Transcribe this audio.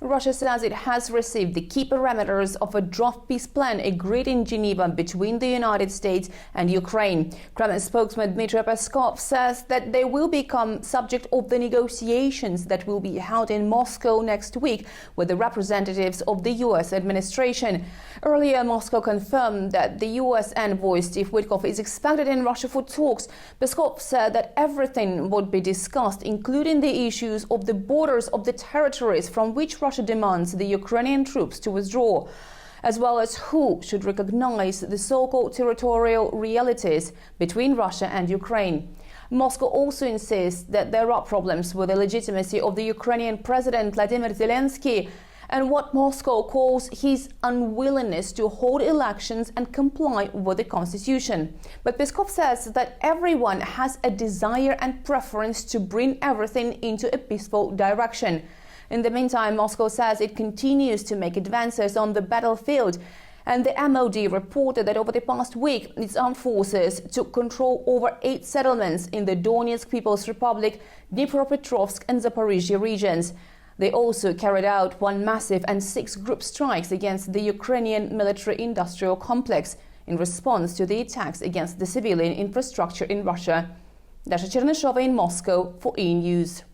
Russia says it has received the key parameters of a draft peace plan agreed in Geneva between the United States and Ukraine. Kremlin spokesman Dmitry Peskov says that they will become subject of the negotiations that will be held in Moscow next week with the representatives of the U.S. administration. Earlier, Moscow confirmed that the U.S. envoy Steve Witkoff is expected in Russia for talks. Peskov said that everything would be discussed, including the issues of the borders of the territories from which Russia demands the Ukrainian troops to withdraw, as well as who should recognize the so-called territorial realities between Russia and Ukraine. Moscow also insists that there are problems with the legitimacy of the Ukrainian President Vladimir Zelensky and what Moscow calls his unwillingness to hold elections and comply with the constitution. But Peskov says that everyone has a desire and preference to bring everything into a peaceful direction. In the meantime, Moscow says it continues to make advances on the battlefield, and the MOD reported that over the past week, its armed forces took control over 8 settlements in the Donetsk People's Republic, Dnipropetrovsk and Zaporizhia regions. They also carried out 1 massive and 6 group strikes against the Ukrainian military-industrial complex in response to the attacks against the civilian infrastructure in Russia. Dasha Chernysova in Moscow for E! News.